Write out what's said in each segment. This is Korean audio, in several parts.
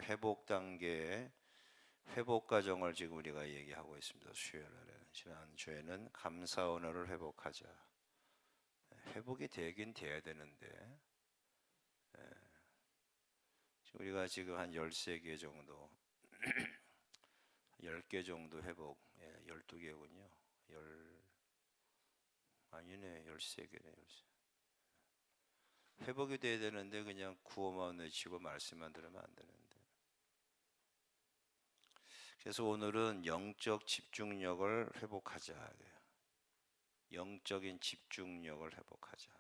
회복 단계의 회복 과정을 지금 우리가 얘기하고 있습니다. 수요일에 지난주에는 감사 언어를 회복하자. 회복이 되긴 돼야 되는데 우리가 지금 한 13개 정도 10개 정도 회복 12개군요. 아니네 13개네. 회복이 돼야 되는데 그냥 구호만 외치고 말씀만 들으면 안 되는데. 그래서 오늘은 영적 집중력을 회복하자. 영적인 집중력을 회복하자.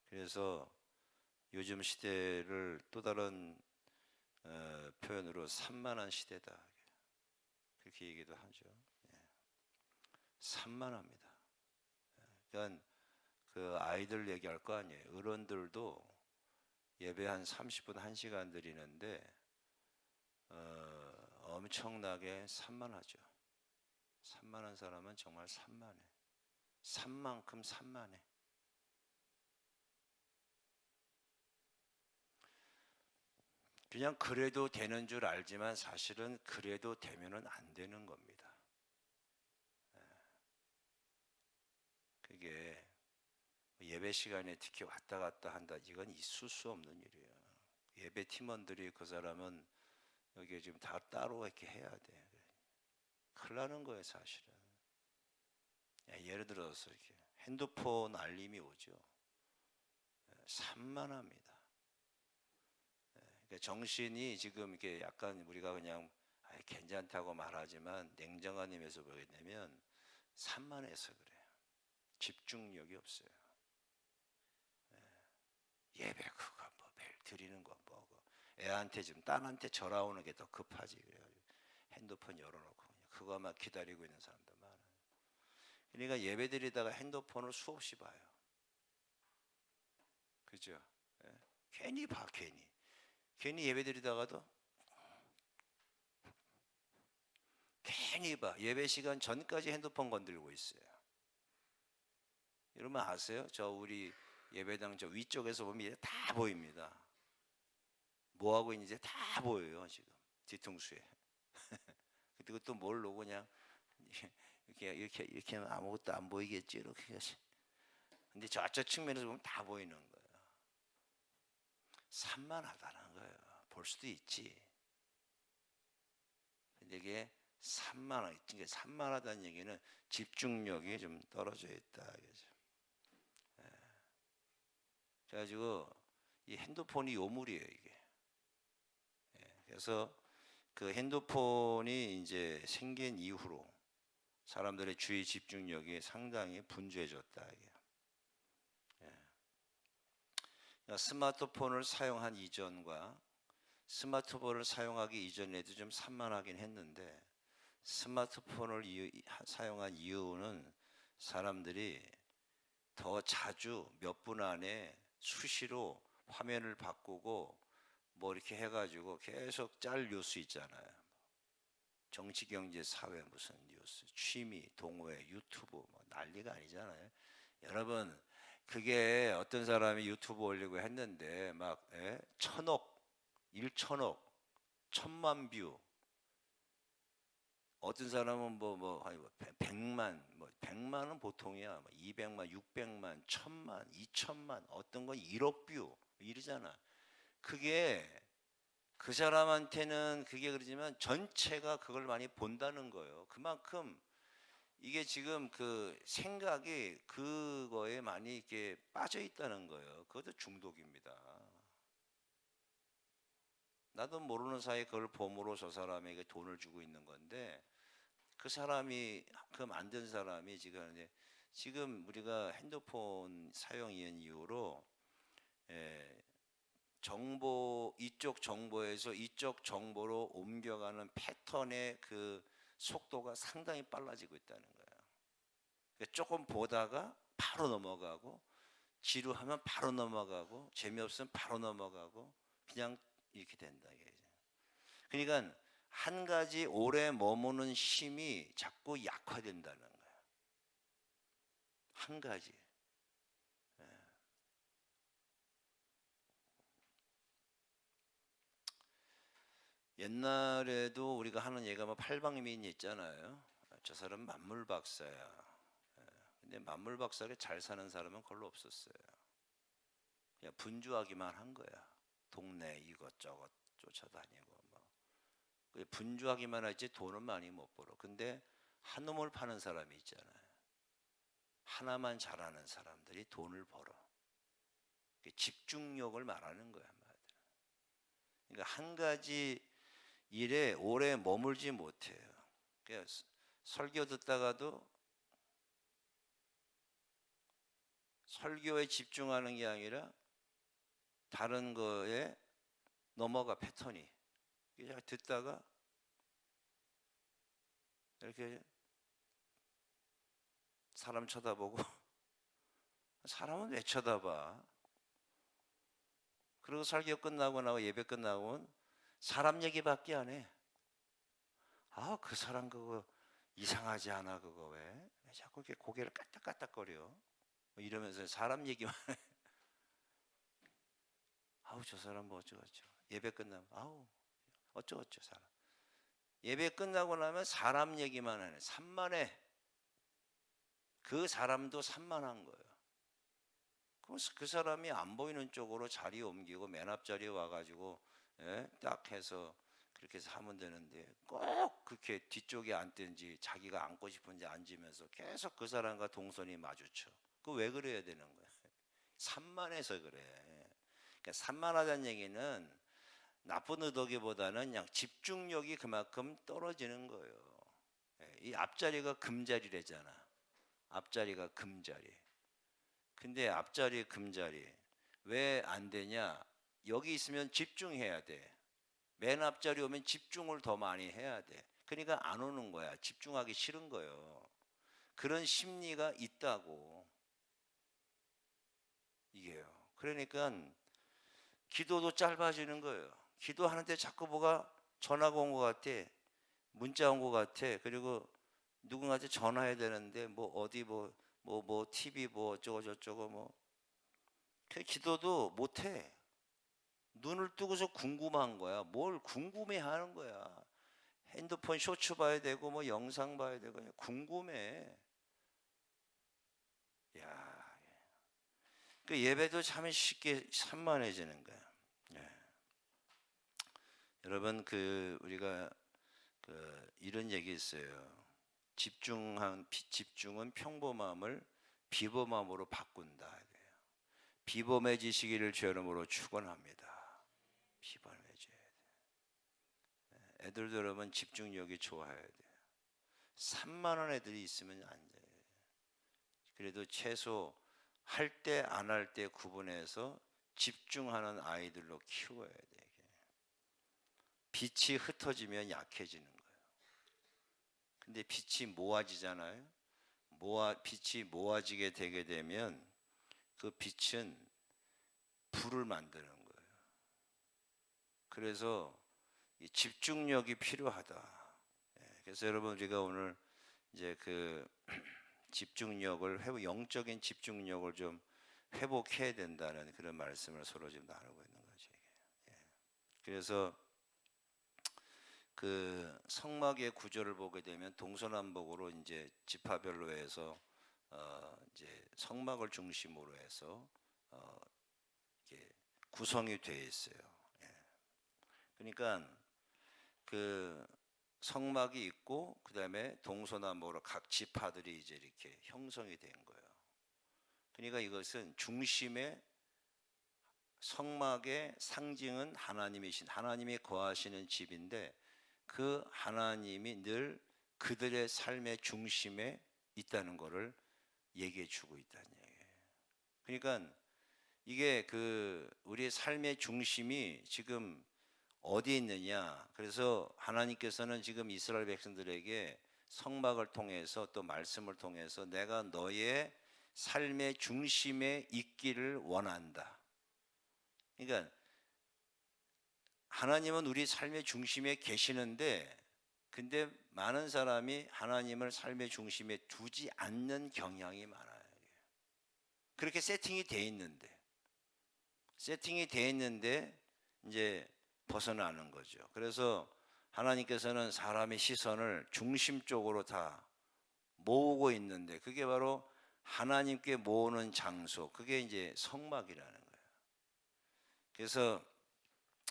그래서 요즘 시대를 또 다른 표현으로 산만한 시대다. 그렇게 얘기도 하죠. 산만합니다. 그러니까 그 아이들 얘기할 거 아니에요. 어른들도 예배 한 30분, 1시간 드리는데 엄청나게 산만하죠. 산만한 사람은 정말 산만해. 산만큼 산만해. 그냥 그래도 되는 줄 알지만 사실은 그래도 되면은 안 되는 겁니다. 그게 예배 시간에 특히 왔다 갔다 한다. 이건 있을 수 없는 일이에요. 예배 팀원들이 그 사람은 여기에 지금 다 따로 이렇게 해야 돼. 큰일 나는 거예요, 사실은. 예를 들어서 이렇게 핸드폰 알림이 오죠. 산만합니다. 그러니까 정신이 지금 이렇게 약간 우리가 그냥 괜찮다고 말하지만 냉정한 의미에서 보게 되면 산만해서 그래요. 집중력이 없어요. 예배 그거 뭐 매일 드리는 거 뭐고 애한테 지금 딸한테 전화 오는 게 더 급하지. 그래가지고 핸드폰 열어놓고 그냥 그거만 기다리고 있는 사람도 많아요. 그러니까 예배 드리다가 핸드폰을 수없이 봐요. 그죠? 괜히 봐, 괜히 예배 드리다가도 괜히 봐. 예배 시간 전까지 핸드폰 건들고 있어요. 여러분 아세요? 저 우리 예배당 저 위쪽에서 보면 이제 다 보입니다. 뭐 하고 있는지 다 보여요 지금 뒤통수에. 그리고 또 뭘로 그냥 이렇게 하면 아무것도 안 보이겠지 이렇게. 근데 저쪽 측면에서 보면 다 보이는 거예요. 산만하다는 거예요. 볼 수도 있지. 근데 이게 산만하다는 얘기는 집중력이 좀 떨어져 있다. 그죠? 그래가지고 이 핸드폰이 요물이에요 이게. 그래서 그 핸드폰이 이제 생긴 이후로 사람들의 주의 집중력이 상당히 분주해졌다. 이게. 그러니까 스마트폰을 사용한 이전과 스마트폰을 사용하기 이전에도 좀 산만하긴 했는데 스마트폰을 사용한 이유는 사람들이 더 자주 몇 분 안에 수시로 화면을 바꾸고 뭐 이렇게 해가지고 계속 짤 뉴스 있잖아요. 정치, 경제, 사회 무슨 뉴스, 취미, 동호회, 유튜브 뭐 난리가 아니잖아요. 여러분 그게 어떤 사람이 유튜브 올리고 했는데 막 1,000억, 1,000억, 1,000만 뷰. 어떤 사람은 뭐 100만, 뭐 100만은 보통이야. 뭐 200만, 600만, 1,000만, 2,000만, 어떤 건 1억 뷰 이러잖아. 그게 그 사람한테는 그게 그러지만 전체가 그걸 많이 본다는 거예요. 그만큼 이게 지금 그 생각이 그거에 많이 이렇게 빠져 있다는 거예요. 그것도 중독입니다. 나도 모르는 사이에 그걸 봄으로 저 사람에게 돈을 주고 있는 건데 그 사람이 그 만든 사람이 지금 우리가 핸드폰 사용인 이후로 정보 이쪽 정보에서 이쪽 정보로 옮겨가는 패턴의 그 속도가 상당히 빨라지고 있다는 거예요. 그러니까 조금 보다가 바로 넘어가고 지루하면 바로 넘어가고 재미없으면 바로 넘어가고 그냥 이렇게 된다. 그러니까 한 가지 오래 머무는 힘이 자꾸 약화된다는 거예요. 한 가지. 옛날에도 우리가 하는 얘기가 뭐 팔방미인 있잖아요. 저 사람 만물 박사야. 근데 만물 박사를 잘 사는 사람은 별로 없었어요. 그냥 분주하기만 한 거야. 동네 이것저것 쫓아다니고 뭐. 분주하기만 하지 돈은 많이 못 벌어. 근데 한 놈을 파는 사람이 있잖아요. 하나만 잘하는 사람들이 돈을 벌어. 집중력을 말하는 거야. 그러니까 한 가지 일에 오래 머물지 못해요. 그러니까 설교 듣다가도 설교에 집중하는 게 아니라 다른 거에 넘어가, 패턴이. 그냥 듣다가 이렇게 사람 쳐다보고 사람은 왜 쳐다봐? 그리고 설교 끝나고 나고 예배 끝나고 사람 얘기밖에 안 해. 아, 그 사람 그거 이상하지 않아? 그거 왜 자꾸 이렇게 고개를 까딱까딱거려? 뭐 이러면서 사람 얘기만 해. 아우, 저 사람 뭐 어쩌고저쩌고. 예배 끝나면 아우 어쩌고저쩌고. 사람 예배 끝나고 나면 사람 얘기만 하네. 산만해. 그 사람도 산만한 거예요. 그럼 그 사람이 안 보이는 쪽으로 자리 옮기고 맨 앞자리에 와가지고 딱 해서 그렇게 해서 하면 되는데, 꼭 그렇게 뒤쪽에 앉든지 자기가 앉고 싶은지 앉으면서 계속 그 사람과 동선이 마주쳐. 그 왜 그래야 되는 거야? 산만해서 그래. 그러니까 산만하다는 얘기는 나쁜 의도기보다는 그냥 집중력이 그만큼 떨어지는 거예요. 이 앞자리가 금자리래잖아. 앞자리가 금자리. 근데 앞자리 금자리 왜 안 되냐? 여기 있으면 집중해야 돼. 맨 앞자리 오면 집중을 더 많이 해야 돼. 그러니까 안 오는 거야. 집중하기 싫은 거예요. 그런 심리가 있다고. 이게요. 그러니까 기도도 짧아지는 거예요. 기도하는데 자꾸 뭐가 전화가 온 것 같아. 문자 온 것 같아. 그리고 누군가한테 전화해야 되는데 뭐 어디 뭐 TV 뭐 어쩌고 저쩌고 뭐. 그 기도도 못해. 눈을 뜨고서 궁금한 거야. 뭘 궁금해 하는 거야. 핸드폰 쇼츠 봐야 되고 뭐 영상 봐야 되고 궁금해. 야, 그 예배도 참 쉽게 산만해지는 거야. 예. 여러분 우리가 이런 얘기 있어요. 집중은 평범함을 비범함으로 바꾼다. 비범해지시기를 주의 이름으로 축원합니다. 비범해져야 돼. 애들도 여러분 집중력이 좋아야 돼. 산만한 애들이 있으면 안 돼. 그래도 최소 할 때 안 할 때 구분해서 집중하는 아이들로 키워야 돼. 빛이 흩어지면 약해지는 거예요. 근데 빛이 모아지잖아요. 빛이 모아지게 되게 되면 그 빛은 불을 만드는 거예요. 그래서 이 집중력이 필요하다. 그래서 여러분 우리가 오늘 이제 영적인 집중력을 좀 회복해야 된다는 그런 말씀을 서로 지금 나누고 있는 거죠. 그래서 성막의 구조를 보게 되면 동서남북으로 이제 지파별로 해서 이제 성막을 중심으로 해서 이렇게 구성이 되어 있어요. 그러니까 성막이 있고 그다음에 동서남북으로 각 지파들이 이제 이렇게 형성이 된 거예요. 그러니까 이것은 성막의 상징은 하나님이 거하시는 집인데 그 하나님이 늘 그들의 삶의 중심에 있다는 것을 얘기해 주고 있다는 얘기예요. 그러니까 이게 우리의 삶의 중심이 지금 어디에 있느냐. 그래서 하나님께서는 지금 이스라엘 백성들에게 성막을 통해서 또 말씀을 통해서 내가 너의 삶의 중심에 있기를 원한다. 그러니까 하나님은 우리 삶의 중심에 계시는데 근데 많은 사람이 하나님을 삶의 중심에 두지 않는 경향이 많아요. 그렇게 세팅이 돼 있는데 이제 벗어나는 거죠. 그래서 하나님께서는 사람의 시선을 중심 쪽으로 다 모으고 있는데 그게 바로 하나님께 모으는 장소, 그게 이제 성막이라는 거예요. 그래서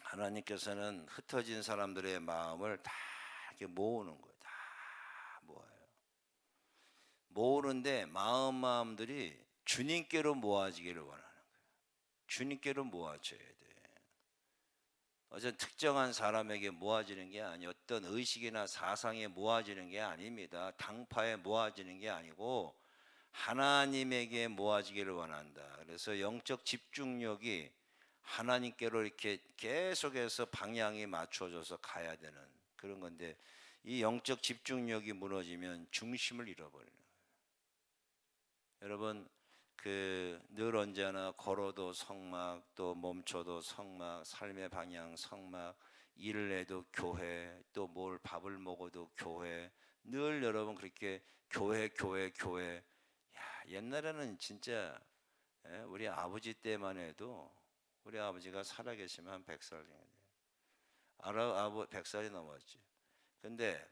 하나님께서는 흩어진 사람들의 마음을 다 이렇게 모으는 거예요. 다 모아요. 모으는데 마음들이 주님께로 모아지기를 원하는 거예요. 주님께로 모아져야 돼. 어떤 특정한 사람에게 모아지는 게 아니에요. 어떤 의식이나 사상에 모아지는 게 아닙니다. 당파에 모아지는 게 아니고 하나님에게 모아지기를 원한다. 그래서 영적 집중력이 하나님께로 이렇게 계속해서 방향이 맞춰져서 가야 되는 그런 건데 이 영적 집중력이 무너지면 중심을 잃어버리는 거예요. 여러분 늘 언제나 걸어도 성막, 또 멈춰도 성막, 삶의 방향 성막, 일을 해도 교회, 또 뭘 밥을 먹어도 교회, 늘 여러분 그렇게 교회. 야, 옛날에는 진짜 우리 아버지 때만 해도 우리 아버지가 살아계시면 한 100살 정도 돼요. 100살이 넘었지. 근데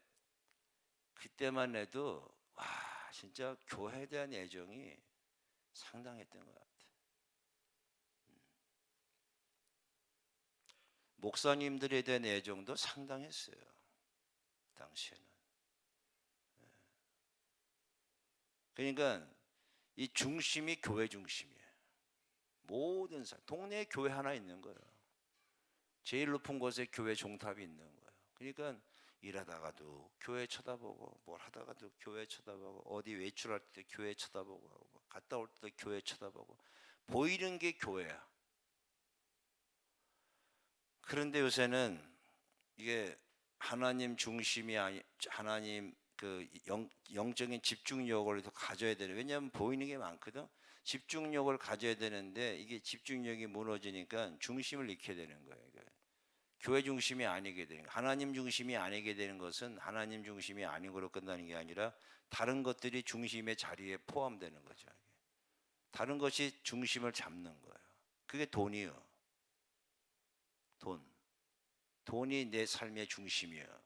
그때만 해도 와 진짜 교회에 대한 애정이 상당했던 것 같아요. 목사님들에 대한 애정도 상당했어요. 당시에는. 그러니까 이 중심이 교회 중심이에요. 모든 사람, 동네에 교회 하나 있는 거예요. 제일 높은 곳에 교회 종탑이 있는 거예요. 그러니까 일하다가도 교회 쳐다보고 뭘 하다가도 교회 쳐다보고 어디 외출할 때 교회 쳐다보고 갔다 올 때 교회 쳐다보고 보이는 게 교회야. 그런데 요새는 이게 하나님 중심이 아니 하나님 영적인 집중력을 더 가져야 되는. 왜냐하면 보이는 게 많거든. 집중력을 가져야 되는데 이게 집중력이 무너지니까 중심을 잃게 되는 거예요. 교회 중심이 아니게 되는 거예요. 하나님 중심이 아니게 되는 것은 하나님 중심이 아닌 거로 끝나는 게 아니라 다른 것들이 중심의 자리에 포함되는 거죠. 다른 것이 중심을 잡는 거예요. 그게 돈이요. 돈이 내 삶의 중심이에요.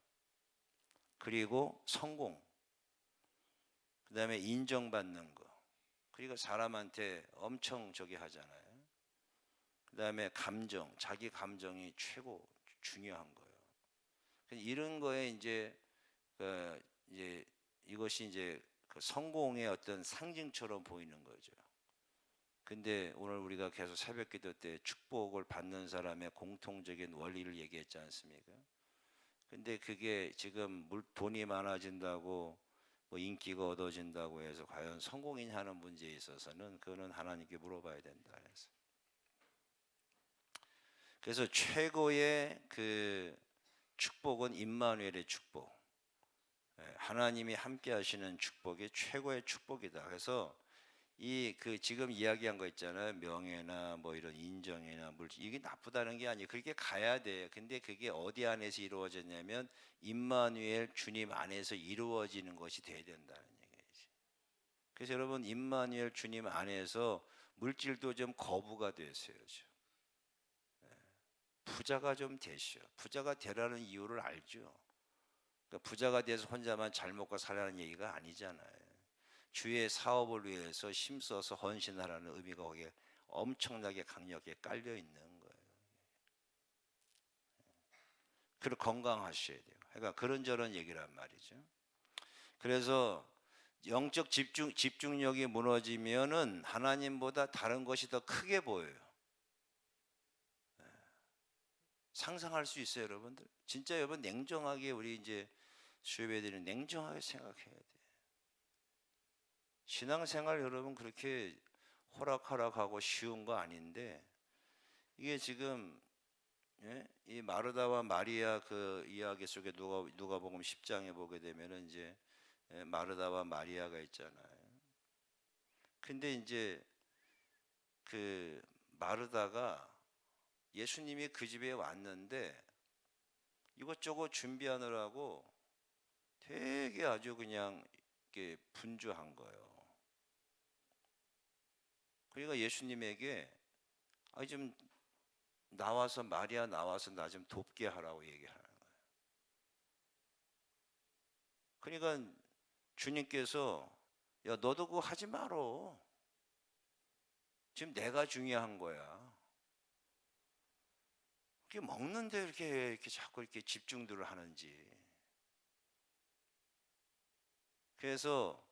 그리고 성공, 그 다음에 인정받는 거, 그리고 사람한테 엄청 저기 하잖아요. 그 다음에 감정, 자기 감정이 최고 중요한 거예요. 이런 거에 이제 이것이 이제 그 성공의 어떤 상징처럼 보이는 거죠. 근데 오늘 우리가 계속 새벽기도 때 축복을 받는 사람의 공통적인 원리를 얘기했지 않습니까? 근데 그게 지금 돈이 많아진다고 뭐 인기가 얻어진다고 해서 과연 성공이냐 하는 문제에 있어서는 그거는 하나님께 물어봐야 된다. 그래서 최고의 그 축복은 임마누엘의 축복, 하나님이 함께 하시는 축복이 최고의 축복이다. 그래서 지금 이야기한 거 있잖아요. 명예나 뭐 이런 인정이나 물질, 이게 나쁘다는 게 아니에요. 그렇게 가야 돼요. 근데 그게 어디 안에서 이루어졌냐면 임마누엘 주님 안에서 이루어지는 것이 돼야 된다는 얘기죠. 그래서 여러분 임마누엘 주님 안에서 물질도 좀 거부가 됐어야죠. 부자가 좀 되시오. 부자가 되라는 이유를 알죠. 그러니까 부자가 돼서 혼자만 잘 먹고 살라는 얘기가 아니잖아요. 주의 사업을 위해서 힘써서 헌신하라는 의미가 거기에 엄청나게 강력하게 깔려 있는 거예요. 그리고 건강하셔야 돼요. 그러니까 그런저런 얘기란 말이죠. 그래서 영적 집중력이 무너지면은 하나님보다 다른 것이 더 크게 보여요. 상상할 수 있어요, 여러분들. 진짜 여러분 냉정하게 우리 이제 수요예배들은 냉정하게 생각해야 돼요. 신앙생활 여러분 그렇게 호락호락하고 쉬운 거 아닌데 이게 지금 이 마르다와 마리아 그 이야기 속에 누가복음 10장에 보게 되면은 이제 마르다와 마리아가 있잖아요. 근데 이제 그 마르다가 예수님이 그 집에 왔는데 이것저것 준비하느라고 되게 아주 그냥 이렇게 분주한 거예요. 그러니까 예수님에게 좀 나와서 마리아 나와서 나 좀 돕게 하라고 얘기하는 거예요. 그러니까 주님께서 야 너도 그거 하지 말어. 지금 내가 중요한 거야. 이렇게 먹는데 이렇게 자꾸 이렇게 집중들을 하는지. 그래서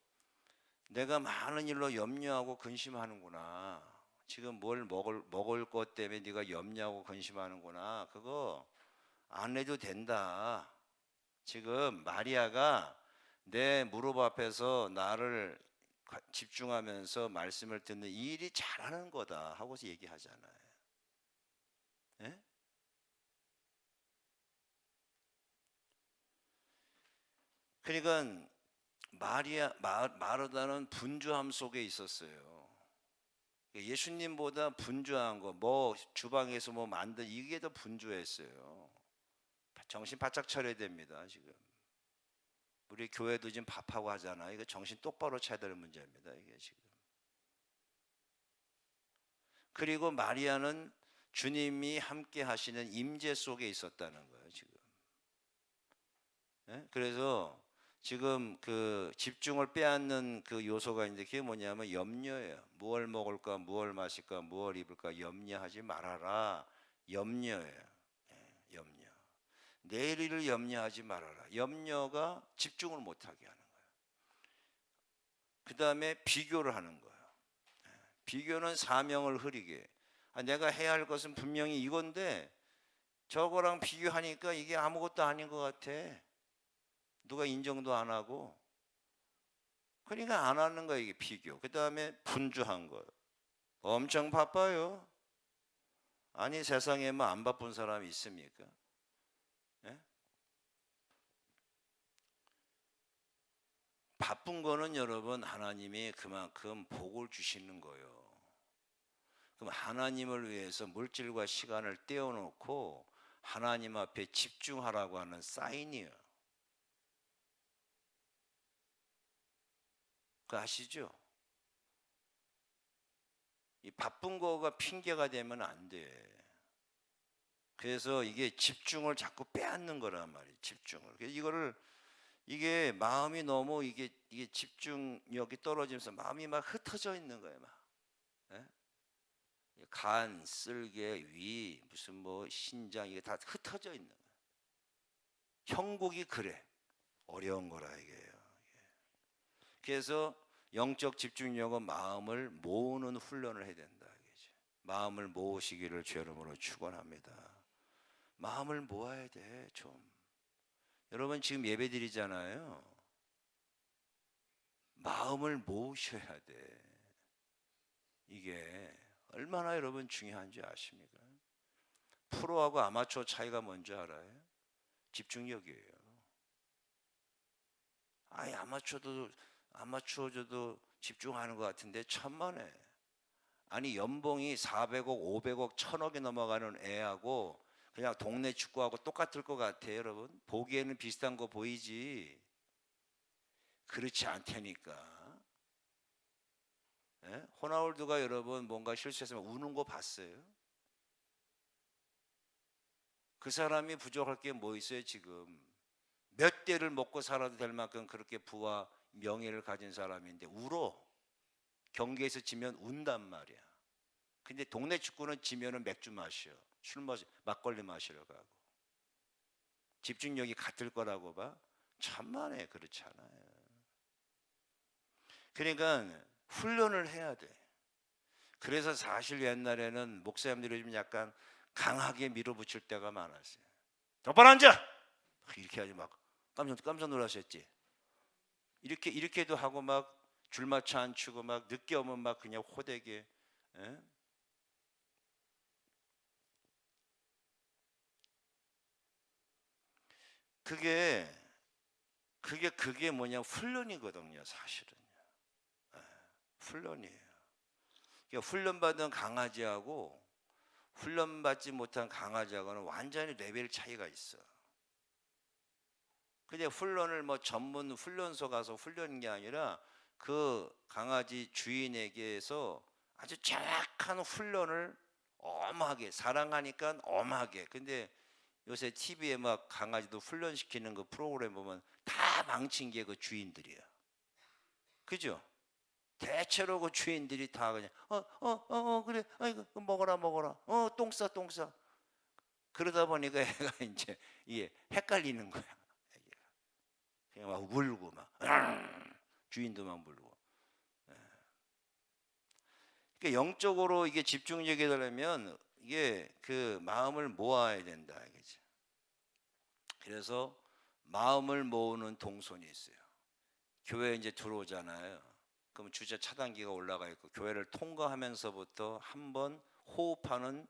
내가 많은 일로 염려하고 근심하는구나. 지금 뭘 먹을 것 때문에 네가 염려하고 근심하는구나. 그거 안 해도 된다. 지금 마리아가 내 무릎 앞에서 나를 집중하면서 말씀을 듣는 이 일이 잘하는 거다 하고서 얘기하잖아요. 예? 그러니까 마르다는 분주함 속에 있었어요. 예수님보다 분주한 거, 뭐 주방에서 뭐 만든 이게 더 분주했어요. 정신 바짝 차려야 됩니다. 지금 우리 교회도 지금 밥하고 하잖아. 이거 정신 똑바로 차려야 될 문제입니다. 이게 지금. 그리고 마리아는 주님이 함께 하시는 임재 속에 있었다는 거예요. 지금. 예? 그래서 지금 그 집중을 빼앗는 그 요소가 있는데 그게 뭐냐면 염려예요. 무엇을 먹을까, 무엇을 마실까, 무엇을 입을까 염려하지 말아라. 염려예요. 예, 염려. 내일을 염려하지 말아라. 염려가 집중을 못하게 하는 거예요. 그 다음에 비교를 하는 거예요. 비교는 사명을 흐리게. 내가 해야 할 것은 분명히 이건데 저거랑 비교하니까 이게 아무것도 아닌 것 같아. 누가 인정도 안 하고. 그러니까 안 하는 거야 이게 비교. 그 다음에 분주한 거예요. 엄청 바빠요. 아니 세상에 뭐 안 바쁜 사람이 있습니까? 예? 바쁜 거는 여러분 하나님이 그만큼 복을 주시는 거예요. 그럼 하나님을 위해서 물질과 시간을 떼어놓고 하나님 앞에 집중하라고 하는 사인이에요. 그거 아시죠? 이 바쁜 거가 핑계가 되면 안 돼. 그래서 이게 집중을 자꾸 빼앗는 거란 말이에요. 집중을. 그래서 이게 마음이 너무 이게 집중력이 떨어지면서 마음이 막 흩어져 있는 거예요. 막. 예? 간, 쓸개, 위, 무슨 뭐 신장 이게 다 흩어져 있는 거예요. 형국이 그래. 어려운 거라 이게요. 그래서 영적 집중력은 마음을 모으는 훈련을 해야 된다. 마음을 모으시기를 주 이름으로 축원합니다. 마음을 모아야 돼. 좀 여러분 지금 예배 드리잖아요. 마음을 모으셔야 돼. 이게 얼마나 여러분 중요한지 아십니까? 프로하고 아마추어 차이가 뭔지 알아요? 집중력이에요. 아예 아마추어도 집중하는 것 같은데 천만에. 아니 연봉이 400억, 500억, 1000억이 넘어가는 애하고 그냥 동네 축구하고 똑같을 것 같아요, 여러분. 보기에는 비슷한 거 보이지. 그렇지 않다니까. 예? 호나우두가 여러분 뭔가 실수했으면 우는 거 봤어요? 그 사람이 부족할 게 뭐 있어요, 지금? 몇 대를 먹고 살아도 될 만큼 그렇게 부와 명예를 가진 사람인데 울어. 경기에서 지면 운단 말이야. 근데 동네 축구는 지면은 맥주 마셔. 막걸리 마시러 가고. 집중력이 같을 거라고 봐? 천만에 그렇지 않아요. 그러니까 훈련을 해야 돼. 그래서 사실 옛날에는 목사님들이 좀 약간 강하게 밀어붙일 때가 많았어요. 똑바로 앉아! 이렇게 하지 막 깜짝 놀라셨지? 이렇게도 하고 막 줄 맞춰 안 추고 막 늦게 오면 막 그냥 호되게. 예? 그게 뭐냐 훈련이거든요, 사실은요. 예, 훈련이에요. 그러니까 훈련받은 강아지하고 훈련받지 못한 강아지하고는 완전히 레벨 차이가 있어. 근데 훈련을 뭐 전문 훈련소 가서 훈련한 게 아니라 그 강아지 주인에게서 아주 정확한 훈련을 엄하게 사랑하니까 엄하게. 근데 요새 TV에 막 강아지도 훈련시키는 그 프로그램 보면 다 망친 게 그 주인들이야. 그죠? 대체로 그 주인들이 다 그냥 그래, 아이고 먹어라 먹어라, 똥 싸. 그러다 보니까 애가 이제 이게 헷갈리는 거야. 애기가. 그냥 막 울고 막 주인도 막 물고. 그러니까 영적으로 이게 집중력이 되려면 이게 그 마음을 모아야 된다 이거지. 그래서 마음을 모으는 동선이 있어요. 교회 이제 들어오잖아요. 그럼 주차 차단기가 올라가 있고 교회를 통과하면서부터 한번 호흡하는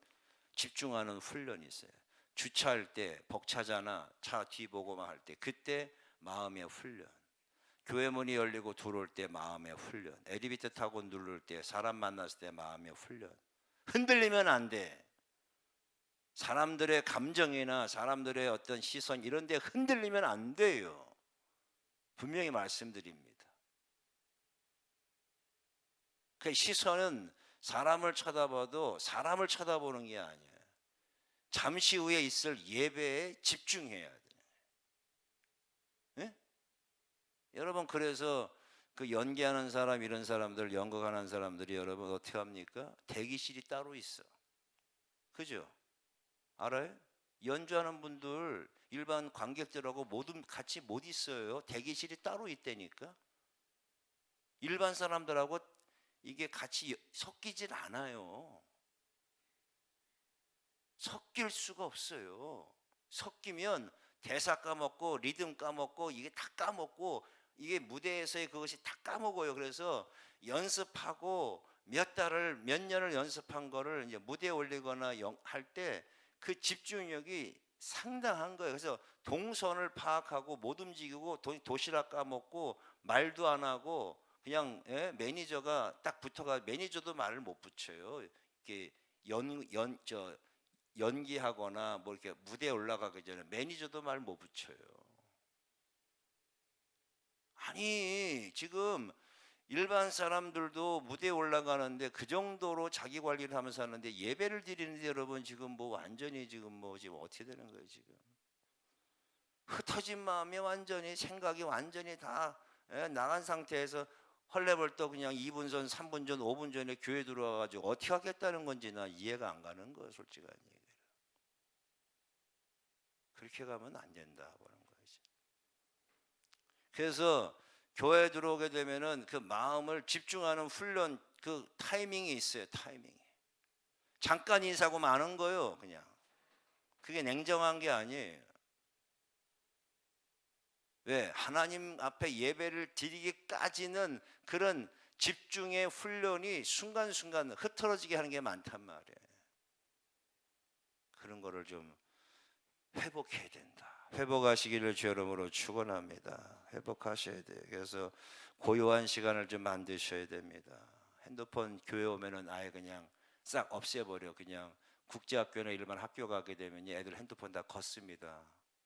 집중하는 훈련이 있어요. 주차할 때 벅차잖아. 차 뒤 보고만 할 때 그때 마음의 훈련. 교회 문이 열리고 들어올 때 마음의 훈련. 엘리베이터 타고 누를 때 사람 만났을 때 마음의 훈련. 흔들리면 안 돼. 사람들의 감정이나 사람들의 어떤 시선 이런 데 흔들리면 안 돼요. 분명히 말씀드립니다. 그 시선은 사람을 쳐다봐도 사람을 쳐다보는 게 아니에요. 잠시 후에 있을 예배에 집중해야 돼요. 네? 여러분 그래서 그 연기하는 사람 이런 사람들 연극하는 사람들이 여러분 어떻게 합니까? 대기실이 따로 있어. 그죠? 알아요? 연주하는 분들 일반 관객들하고 모두 같이 못 있어요. 대기실이 따로 있다니까. 일반 사람들하고 이게 같이 섞이질 않아요. 섞일 수가 없어요. 섞이면 대사 까먹고 리듬 까먹고 이게 다 까먹고 이게 무대에서의 그것이 다 까먹어요. 그래서 연습하고 몇 년을 연습한 거를 이제 무대에 올리거나 할 때 그 집중력이 상당한 거예요. 그래서 동선을 파악하고 못 움직이고 도시락 까먹고 말도 안 하고 그냥 매니저가 딱 붙어가 매니저도 말을 못 붙여요. 이렇게 연기하거나 뭐 이렇게 무대에 올라가기 전에 매니저도 말 못 붙여요. 아니 지금 일반 사람들도 무대에 올라가는데 그 정도로 자기 관리를 하면서 하는데 예배를 드리는데 여러분 지금 뭐 완전히 지금 어떻게 되는 거예요 지금? 흩어진 마음이 완전히 생각이 완전히 다 나간 상태에서 헐레벌떡 그냥 2분 전, 3분 전, 5분 전에 교회 들어와가지고 어떻게 하겠다는 건지 나 이해가 안 가는 거예요 솔직한 얘기. 그렇게 가면 안 된다 보는 거지. 그래서 교회 들어오게 되면은 그 마음을 집중하는 훈련 그 타이밍이 있어요. 타이밍이. 잠깐 인사하고 마는 거예요. 그냥. 그게 냉정한 게 아니에요. 왜? 하나님 앞에 예배를 드리기까지는 그런 집중의 훈련이 순간순간 흐트러지게 하는 게 많단 말이에요. 그런 거를 좀 회복해야 된다. 회복하시기를 주 이름으로 축원합니다. 회복하셔야 돼요. 그래서 고요한 시간을 좀 만드셔야 됩니다. 핸드폰 교회 오면은 아예 그냥 싹 없애버려. 그냥 국제학교나 일반 학교 가게 되면 애들 핸드폰 다 걷습니다.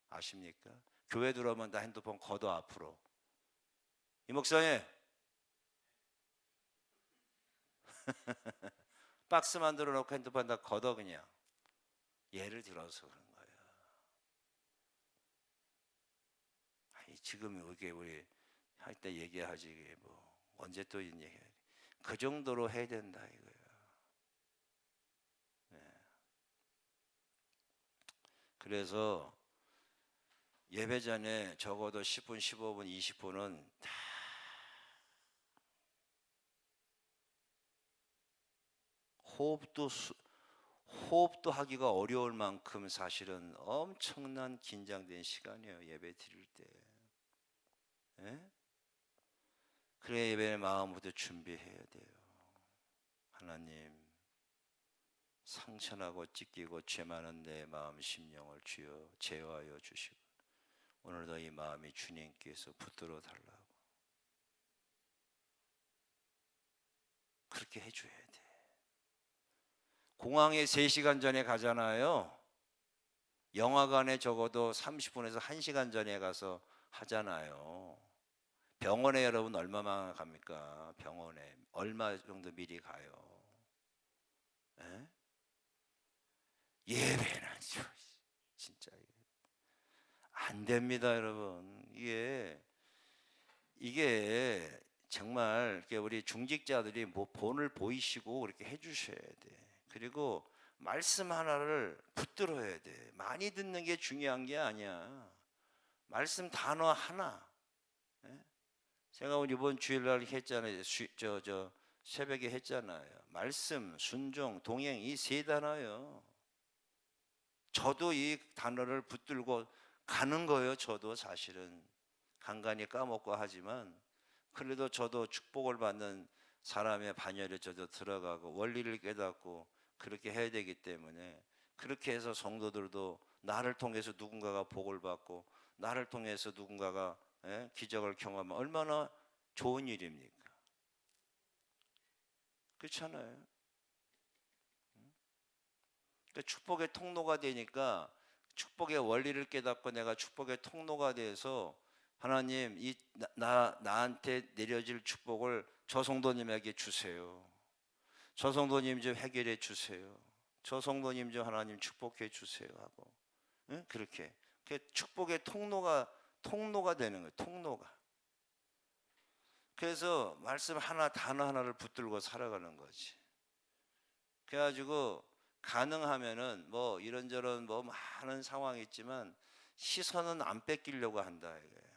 아십니까? 교회 들어오면 다 핸드폰 걷어 앞으로. 이 목사님 박스 만들어 놓고 핸드폰 다 걷어 그냥. 예를 들어서 그런 거예요. 아니 지금 이게 우리 할 때 얘기하지 뭐 언제 또 얘기해. 그 정도로 해야 된다 이거예요. 네. 그래서 예배 전에 적어도 10분, 15분, 20분은 다 호흡도 호흡도 하기가 어려울 만큼 사실은 엄청난 긴장된 시간이에요. 예배 드릴 때. 예? 그래 예배의 마음부터 준비해야 돼요. 하나님 상처나고 찢기고 죄 많은 내 마음 심령을 주여 제어하여 주시고 오늘도 이 마음이 주님께서 붙들어 달라고 그렇게 해줘야 돼. 공항에 3시간 전에 가잖아요. 영화관에 적어도 30분에서 1시간 전에 가서 하잖아요. 병원에 여러분 얼마나 갑니까? 병원에 얼마 정도 미리 가요? 에? 예배는 진짜 안 됩니다, 여러분. 이게 정말 이렇게 우리 중직자들이 뭐 본을 보이시고 그렇게 해주셔야 돼. 그리고 말씀 하나를 붙들어야 돼. 많이 듣는 게 중요한 게 아니야. 말씀 단어 하나. 예? 제가 오늘 이번 주일날 했잖아요. 새벽에 했잖아요. 말씀, 순종, 동행 이 세 단어요. 저도 이 단어를 붙들고 가는 거예요. 저도 사실은 간간히 까먹고 하지만 그래도 저도 축복을 받는 사람의 반열에 저도 들어가고 원리를 깨닫고 그렇게 해야 되기 때문에 그렇게 해서 성도들도 나를 통해서 누군가가 복을 받고 나를 통해서 누군가가 기적을 경험하면 얼마나 좋은 일입니까? 그렇잖아요. 그러니까 축복의 통로가 되니까 축복의 원리를 깨닫고 내가 축복의 통로가 돼서 하나님 나한테 내려질 축복을 저 성도님에게 주세요. 저 성도님 좀 해결해 주세요. 저 성도님 좀 하나님 축복해 주세요 하고 그렇게 축복의 통로가 되는 거예요. 통로가. 그래서 말씀 하나 단어 하나를 붙들고 살아가는 거지. 그래가지고 가능하면은 뭐 이런저런 뭐 많은 상황이 있지만 시선은 안 뺏기려고 한다 이거예요.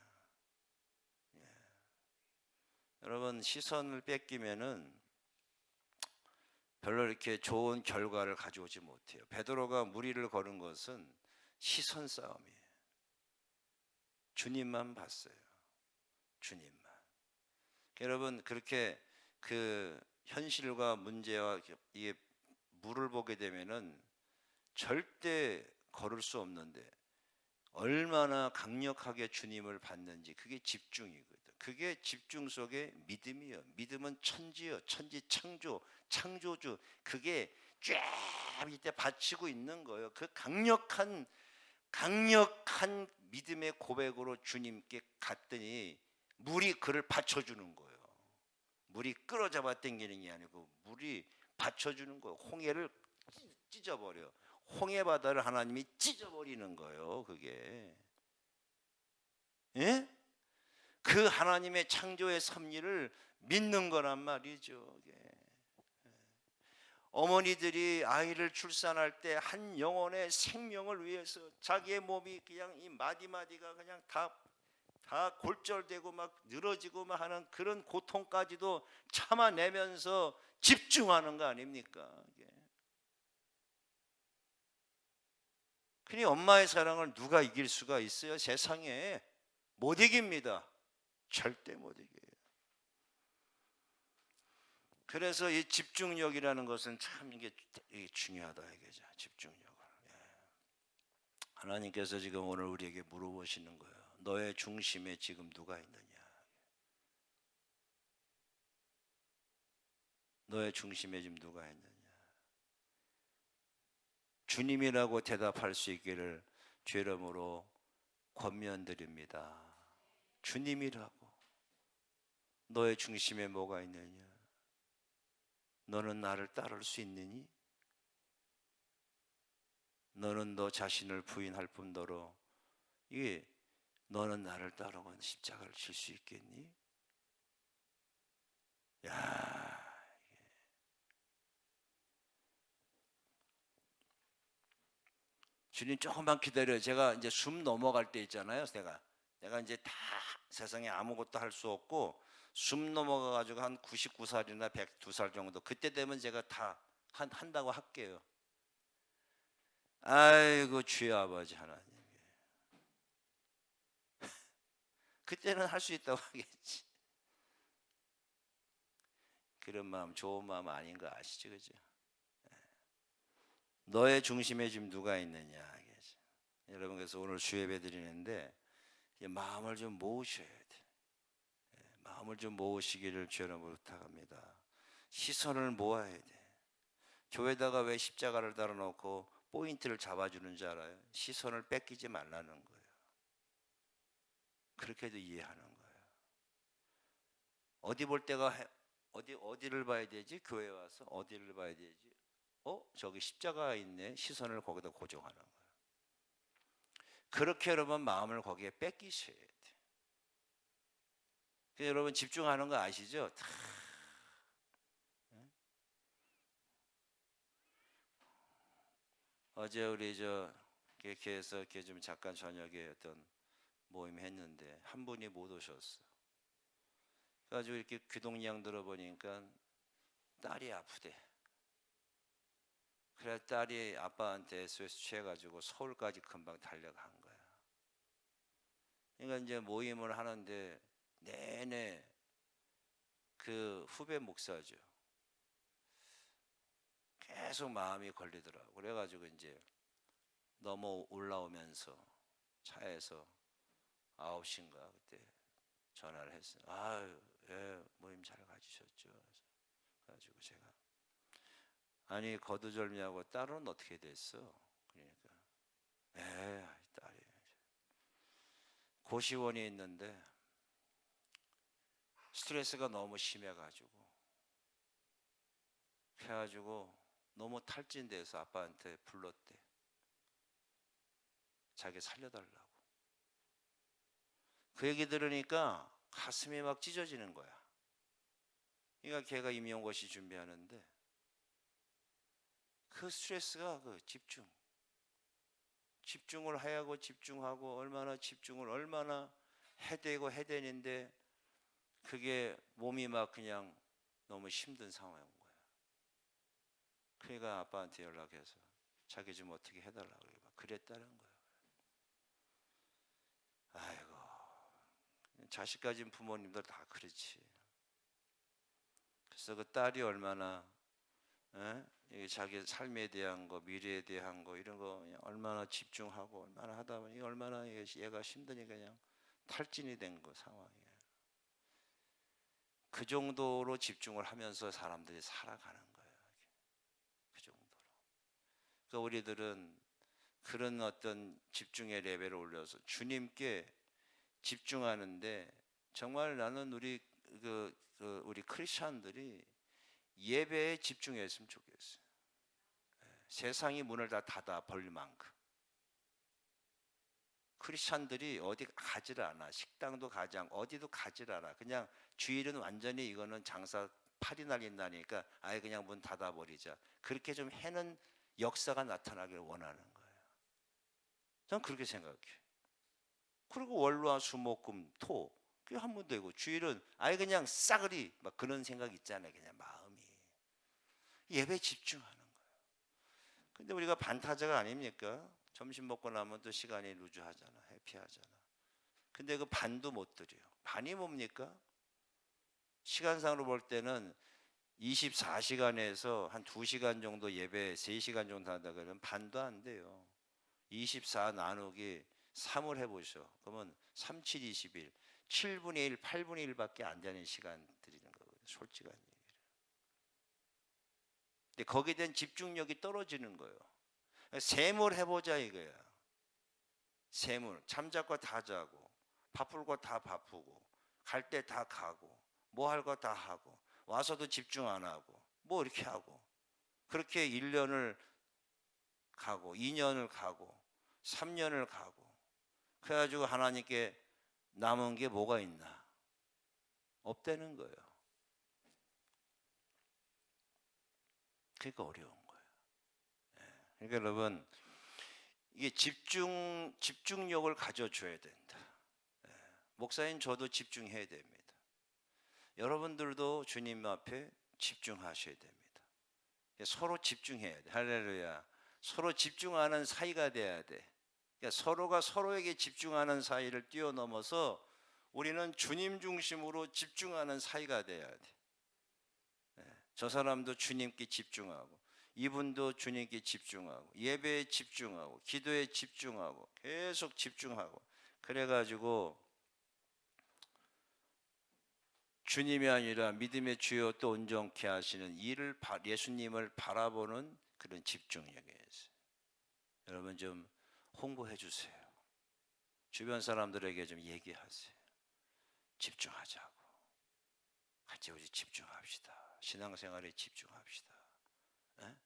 예. 여러분 시선을 뺏기면은 별로 이렇게 좋은 결과를 가져오지 못해요. 베드로가 무리를 걸은 것은 시선 싸움이에요. 주님만 봤어요. 주님만. 여러분 그렇게 그 현실과 문제와 이게 물을 보게 되면은 절대 걸을 수 없는데 얼마나 강력하게 주님을 받는지 그게 집중이거든. 그게 집중 속에 믿음이요. 믿음은 천지요. 천지 창조주. 그게 쫙 밑에 받치고 있는 거예요. 그 강력한 믿음의 고백으로 주님께 갔더니 물이 그를 받쳐주는 거예요. 물이 끌어잡아 당기는 게 아니고 물이 받쳐주는 거예요. 홍해를 찢어버려. 홍해 바다를 하나님이 찢어버리는 거예요. 그게. 예? 그 하나님의 창조의 섭리를 믿는 거란 말이죠. 어머니들이 아이를 출산할 때 한 영혼의 생명을 위해서 자기의 몸이 그냥 이 마디마디가 그냥 다 골절되고 막 늘어지고 막 하는 그런 고통까지도 참아내면서 집중하는 거 아닙니까? 그니 엄마의 사랑을 누가 이길 수가 있어요? 세상에 못 이깁니다. 절대 못 이겨요. 그래서 이 집중력이라는 것은 참 이게 중요하다 이거죠. 집중력을. 하나님께서 지금 오늘 우리에게 물어보시는 거예요. 너의 중심에 지금 누가 있느냐? 너의 중심에 지금 누가 있느냐? 주님이라고 대답할 수 있기를 주 이름으로 권면드립니다. 주님이라고. 너의 중심에 뭐가 있느냐? 너는 나를 따를 수 있느니? 너는 너 자신을 부인할 뿐더러 이게 너는 나를 따르고 십자가를 질 수 있겠니? 야, 주님 조금만 기다려요. 제가 이제 숨 넘어갈 때 있잖아요. 내가 이제 다 세상에 아무것도 할 수 없고 숨 넘어가 가지고 한 99살이나 102살 정도 그때 되면 제가 다 한다고 할게요. 아이고 주여 아버지 하나님. 그때는 할 수 있다고 하겠지. 그런 마음 좋은 마음 아닌 거 아시죠? 그죠? 너의 중심에 지금 누가 있느냐. 여러분 그래서 오늘 주예배 드리는데 마음을 좀 모으셔야 돼. 마음을 좀 모으시기를 주여로 부탁합니다. 시선을 모아야 돼. 교회다가 왜 십자가를 달아놓고 포인트를 잡아주는 줄 알아요? 시선을 뺏기지 말라는 거예요. 그렇게도 이해하는 거예요. 어디 볼 때가 어디를 봐야 되지? 교회 와서 어디를 봐야 되지? 저기 십자가 있네. 시선을 거기다 고정하는 거예요. 그렇게 여러분 마음을 거기에 뺏기셔야 돼. 여러분 집중하는 거 아시죠? 어제 우리 교회에서 이렇게 좀 잠깐 저녁에 어떤 모임 했는데 한 분이 못 오셨어. 그래가지고 이렇게 귀동냥 들어보니까 딸이 아프대. 그래 딸이 아빠한테 SOS 취해가지고 서울까지 금방 달려간 거야. 그러니까 이제 모임을 하는데 내내 그 후배 목사죠. 계속 마음이 걸리더라고. 그래가지고 이제 넘어 올라오면서 차에서 9시인가 그때 전화를 했어요. 아유, 예, 모임 잘 가지셨죠. 그래가지고 제가 아니 거두절미하고 딸은 어떻게 됐어? 그러니까 딸이 고시원에 있는데 스트레스가 너무 심해가지고 그래가지고 너무 탈진돼서 아빠한테 불렀대. 자기 살려달라고. 그 얘기 들으니까 가슴이 막 찢어지는 거야. 그러니까 걔가 임용고시 준비하는데 그 스트레스가 그 집중을 해야 하고 집중하고 얼마나 해대고 해대는데 그게 몸이 막 그냥 너무 힘든 상황인 거야. 그러니까 아빠한테 연락해서 자기 좀 어떻게 해달라고 막 그랬다는 거야. 아이고, 자식 가진 부모님들 다 그렇지. 그래서 그 딸이 얼마나 자기 삶에 대한 거, 미래에 대한 거 이런 거 그냥 얼마나 집중하고 얼마나 하다 보니 얼마나 얘가 힘드니까 그냥 탈진이 된 거 상황이에요. 그 정도로 집중을 하면서 사람들이 살아가는 거예요. 그 정도로. 그러니까 우리들은 그런 어떤 집중의 레벨을 올려서 주님께 집중하는데 정말 나는 우리 크리스천들이 예배에 집중했으면 좋겠어요. 세상이 문을 다 닫아 버릴 만큼 크리스천들이 어디 가지를 않아. 식당도 가지 않고 어디도 가지를 않아. 그냥 주일은 완전히 이거는 장사 팔이 날린다니까 아예 그냥 문 닫아 버리자. 그렇게 좀 해는 역사가 나타나길 원하는 거예요. 저는 그렇게 생각해요. 그리고 월화 수목금 토 그게 하면 되고 주일은 아예 그냥 싸그리 막 그런 생각 있잖아요. 그냥 마음이 예배 집중하는 거예요. 근데 우리가 반타자가 아닙니까? 점심 먹고 나면 또 시간이 루즈하잖아. 해피하잖아. 근데 그 반도 못 드려요. 반이 뭡니까? 시간상으로 볼 때는 24시간에서 한 2시간 정도 예배 3시간 정도 한다 그러면 반도 안 돼요. 24 나누기 3을 해보셔. 그러면 3, 7, 21 7분의 1, 8분의 1밖에 안 되는 시간 드리는 거거든요. 솔직한 얘기를. 근데 거기에 대한 집중력이 떨어지는 거예요. 셈을 해보자 이거야. 셈을 잠자고 다 자고 바쁠 거 다 바쁘고 갈 때 다 가고 뭐 할 거 다 하고 와서도 집중 안 하고 뭐 이렇게 하고 그렇게 1년을 가고 2년을 가고 3년을 가고 그래가지고 하나님께 남은 게 뭐가 있나? 없다는 거예요. 그러니까 어려운 거예요. 그러니까 여러분 이게 집중력을 가져줘야 된다. 목사님 저도 집중해야 됩니다. 여러분들도 주님 앞에 집중하셔야 됩니다. 서로 집중해야 돼. 할렐루야. 서로 집중하는 사이가 돼야 돼. 그러니까 서로가 서로에게 집중하는 사이를 뛰어넘어서 우리는 주님 중심으로 집중하는 사이가 돼야 돼. 저 사람도 주님께 집중하고 이분도 주님께 집중하고 예배에 집중하고 기도에 집중하고 계속 집중하고 그래가지고 주님이 아니라 믿음의 주요 또 온전케 하시는 이를 예수님을 바라보는 그런 집중력이 있어요. 여러분 좀 홍보해 주세요. 주변 사람들에게 좀 얘기하세요. 집중하자고. 같이 우리 집중합시다. 신앙생활에 집중합시다. 에?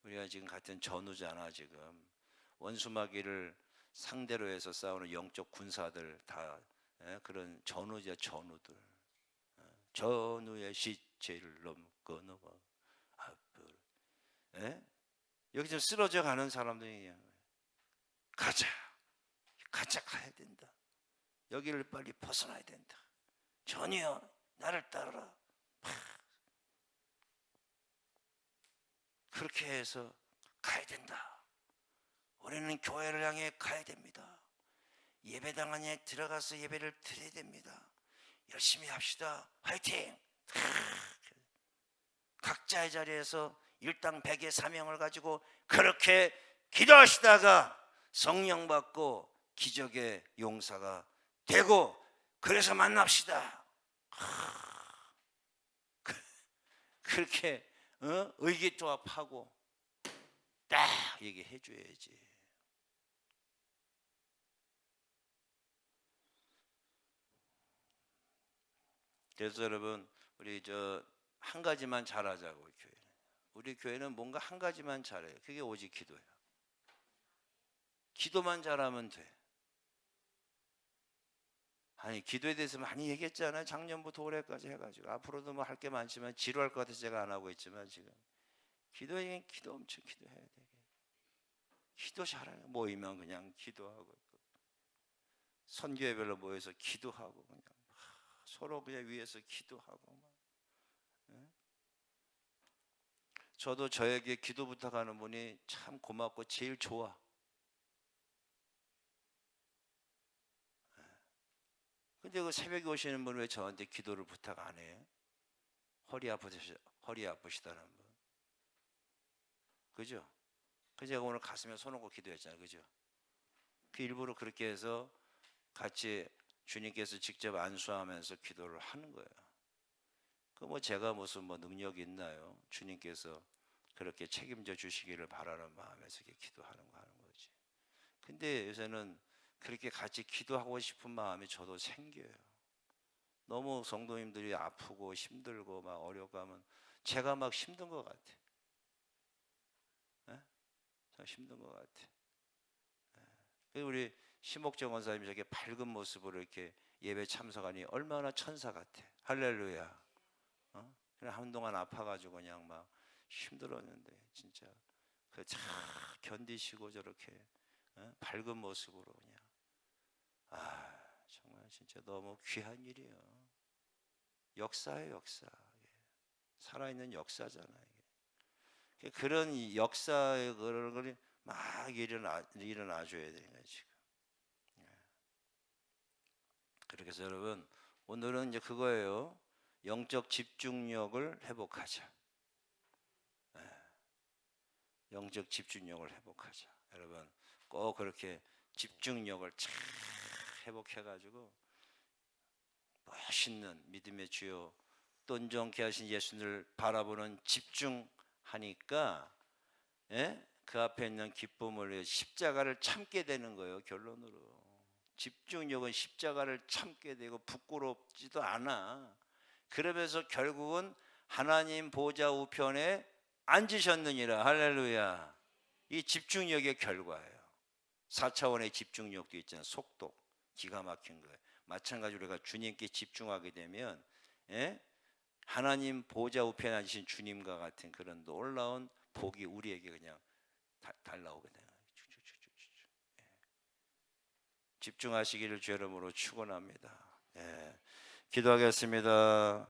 우리가 지금 같은 전우잖아. 지금 원수마귀를 상대로 해서 싸우는 영적 군사들 다 그런 전우자. 전우들. 전우의 시체를 넘고 넘어 앞으로. 여기 좀 쓰러져 가는 사람들이 가자 가야 된다. 여기를 빨리 벗어나야 된다. 전이여 나를 따르라. 그렇게 해서 가야 된다. 우리는 교회를 향해 가야 됩니다. 예배당 안에 들어가서 예배를 드려야 됩니다. 열심히 합시다. 화이팅! 각자의 자리에서 일당백의 사명을 가지고 그렇게 기도하시다가 성령 받고 기적의 용사가 되고, 그래서 만납시다. 그렇게 의기투합하고 딱 얘기해 줘야지. 그래서 여러분, 우리 한 가지만 잘하자고. 우리 교회는 뭔가 한 가지만 잘해요. 그게 오직 기도예요. 기도만 잘하면 돼. 아니, 기도에 대해서 많이 얘기했잖아요. 작년부터 올해까지 해가지고. 앞으로도 뭐 할 게 많지만 지루할 것 같아서 제가 안 하고 있지만, 지금 기도에 기도 엄청 기도해야 돼. 기도 잘해요. 모이면 그냥 기도하고, 선교회별로 모여서 기도하고, 그냥 서로 그냥 위해서 기도하고 막. 저도 저에게 기도 부탁하는 분이 참 고맙고 제일 좋아. 근데 그 새벽에 오시는 분은 왜 저한테 기도를 부탁 안 해? 허리 아프시다는 분. 그죠? 그 제가 오늘 가슴에 손 얹고 기도했잖아요. 그죠? 그 일부러 그렇게 해서 같이 주님께서 직접 안수하면서 기도를 하는 거예요. 그 뭐 제가 무슨 능력이 있나요? 주님께서 그렇게 책임져 주시기를 바라는 마음에서 이렇게 기도하는 거 하는 거지. 근데 요새는 그렇게 같이 기도하고 싶은 마음이 저도 생겨요. 너무 성도님들이 아프고 힘들고 막 어려워하면 제가 막 힘든 것 같아. 참 힘든 것 같아. 그리고 우리 심옥정 원사님이 저렇게 밝은 모습으로 이렇게 예배 참석하니 얼마나 천사 같아. 할렐루야. 그냥 한동안 아파가지고 그냥 막 힘들었는데 진짜 그 잘 견디시고 저렇게 밝은 모습으로 그냥 정말 진짜 너무 귀한 일이에요. 역사예요, 역사. 살아있는 역사잖아요. 그런 역사의 그런 것이 막 일어나줘야 되는 거예요, 지금. 그렇게 해서 여러분, 오늘은 이제 그거예요. 영적 집중력을 회복하자. 영적 집중력을 회복하자. 여러분, 꼭 그렇게 집중력을 잘 회복해가지고 멋있는 믿음의 주요 또 온전케 하신 예수님을 바라보는 집중하니까 그 앞에 있는 기쁨을 위해 십자가를 참게 되는 거예요. 결론으로 집중력은 십자가를 참게 되고 부끄럽지도 않아. 그러면서 결국은 하나님 보좌 우편에 앉으셨느니라. 할렐루야. 이 집중력의 결과예요. 4차원의 집중력도 있잖아요. 속도 기가 막힌 거예요. 마찬가지로 우리가 주님께 집중하게 되면 하나님 보좌 우편에 앉으신 주님과 같은 그런 놀라운 복이 우리에게 그냥 달라오게 돼요. 집중하시기를 주 이름으로 축원합니다. 기도하겠습니다.